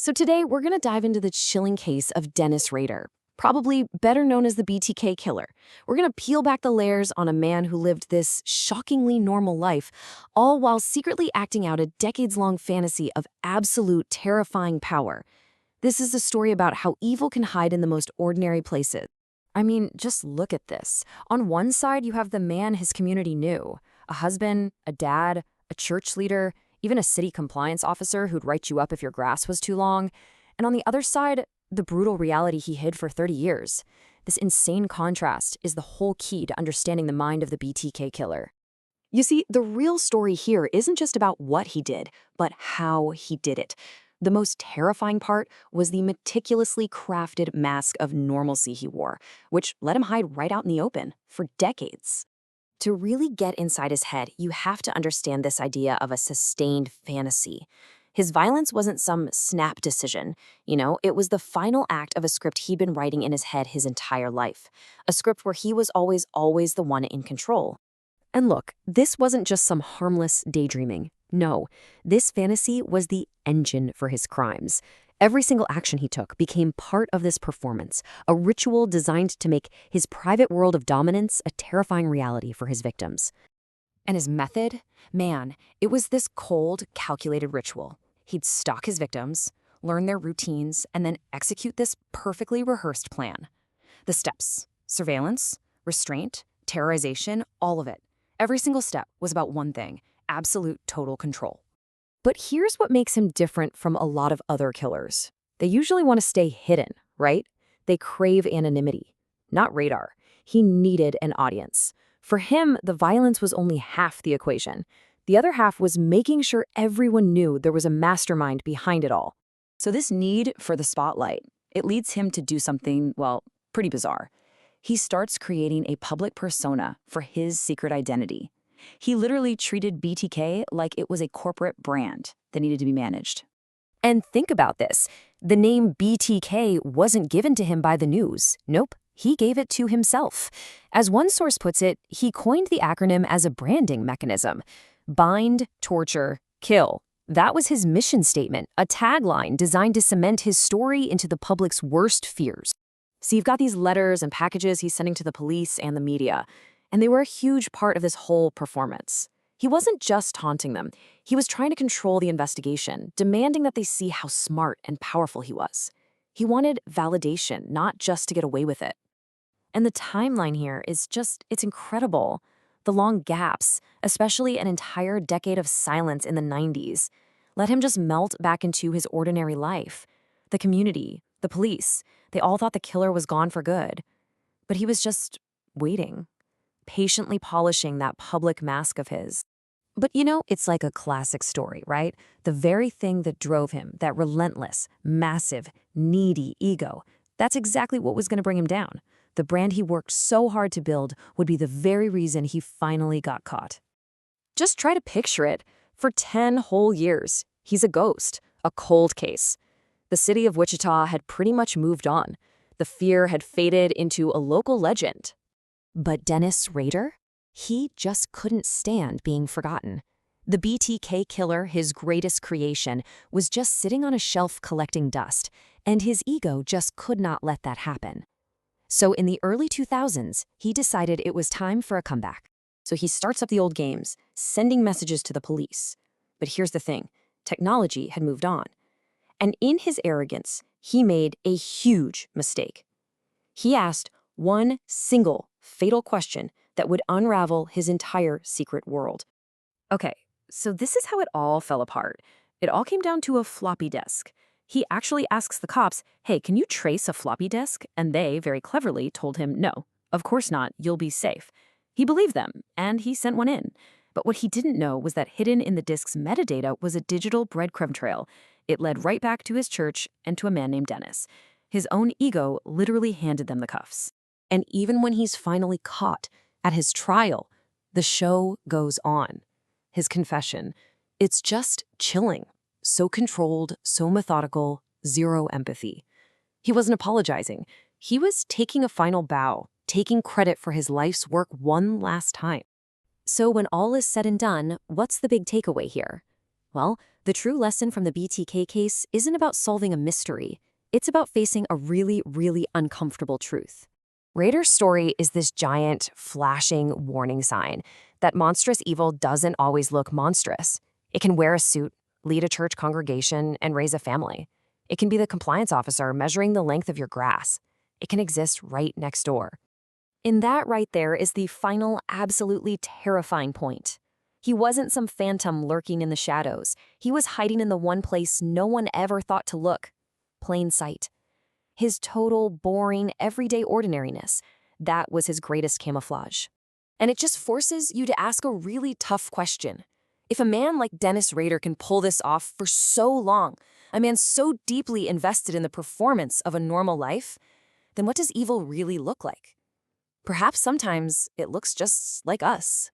So today we're going to dive into the chilling case of Dennis Rader, probably better known as the BTK killer. We're going to peel back the layers on a man who lived this shockingly normal life, all while secretly acting out a decades-long fantasy of absolute terrifying power. This is a story about how evil can hide in the most ordinary places. I mean, just look at this. On one side, you have the man his community knew, a husband, a dad, a church leader, even a city compliance officer who'd write you up if your grass was too long. And on the other side, the brutal reality he hid for 30 years. This insane contrast is the whole key to understanding the mind of the BTK killer. You see, the real story here isn't just about what he did, but how he did it. The most terrifying part was the meticulously crafted mask of normalcy he wore, which let him hide right out in the open for decades. To really get inside his head, you have to understand this idea of a sustained fantasy. His violence wasn't some snap decision. It was the final act of a script he'd been writing in his head his entire life. A script where he was always the one in control. And look, this wasn't just some harmless daydreaming. No, this fantasy was the engine for his crimes. Every single action he took became part of this performance, a ritual designed to make his private world of dominance a terrifying reality for his victims. And his method? Man, it was this cold, calculated ritual. He'd stalk his victims, learn their routines, and then execute this perfectly rehearsed plan. The steps: surveillance, restraint, terrorization, all of it. Every single step was about one thing: absolute total control. But here's what makes him different from a lot of other killers. They usually want to stay hidden, right? They crave anonymity. Not Radar. He needed an audience. For him, the violence was only half the equation. The other half was making sure everyone knew there was a mastermind behind it all. So this need for the spotlight, it leads him to do something, well, pretty bizarre. He starts creating a public persona for his secret identity. He literally treated BTK like it was a corporate brand that needed to be managed. And think about this. The name BTK wasn't given to him by the news. Nope, he gave it to himself. As one source puts it, he coined the acronym as a branding mechanism. Bind, torture, kill. That was his mission statement, a tagline designed to cement his story into the public's worst fears. So you've got these letters and packages he's sending to the police and the media, and they were a huge part of this whole performance. He wasn't just taunting them. He was trying to control the investigation, demanding that they see how smart and powerful he was. He wanted validation, not just to get away with it. And the timeline here is it's incredible. The long gaps, especially an entire decade of silence in the 90s, let him just melt back into his ordinary life. The community, the police, they all thought the killer was gone for good. But he was just waiting, patiently polishing that public mask of his. But it's like a classic story, right? The very thing that drove him, that relentless, massive, needy ego, that's exactly what was going to bring him down. The brand he worked so hard to build would be the very reason he finally got caught. Just try to picture it. For 10 whole years, he's a ghost, a cold case. The city of Wichita had pretty much moved on. The fear had faded into a local legend. But Dennis Rader? He just couldn't stand being forgotten. The BTK killer, his greatest creation, was just sitting on a shelf collecting dust, and his ego just could not let that happen. So in the early 2000s, he decided it was time for a comeback. So he starts up the old games, sending messages to the police. But here's the thing, technology had moved on. And in his arrogance, he made a huge mistake. He asked one single fatal question that would unravel his entire secret world. Okay, so this is how it all fell apart. It all came down to a floppy disk. He actually asks the cops, hey, can you trace a floppy disk? And they, very cleverly, told him, no, of course not, you'll be safe. He believed them, and he sent one in. But what he didn't know was that hidden in the disk's metadata was a digital breadcrumb trail. It led right back to his church and to a man named Dennis. His own ego literally handed them the cuffs. And even when he's finally caught, at his trial, the show goes on. His confession, it's just chilling. So controlled, so methodical, zero empathy. He wasn't apologizing. He was taking a final bow, taking credit for his life's work one last time. So when all is said and done, what's the big takeaway here? Well, The true lesson from the BTK case isn't about solving a mystery. It's about facing a really, really uncomfortable truth. Rader's story is this giant, flashing warning sign that monstrous evil doesn't always look monstrous. It can wear a suit, lead a church congregation, and raise a family. It can be the compliance officer measuring the length of your grass. It can exist right next door. And that right there is the final, absolutely terrifying point. He wasn't some phantom lurking in the shadows. He was hiding in the one place no one ever thought to look: plain sight. His total, boring, everyday ordinariness. That was his greatest camouflage. And it just forces you to ask a really tough question. If a man like Dennis Rader can pull this off for so long, a man so deeply invested in the performance of a normal life, then what does evil really look like? Perhaps sometimes it looks just like us.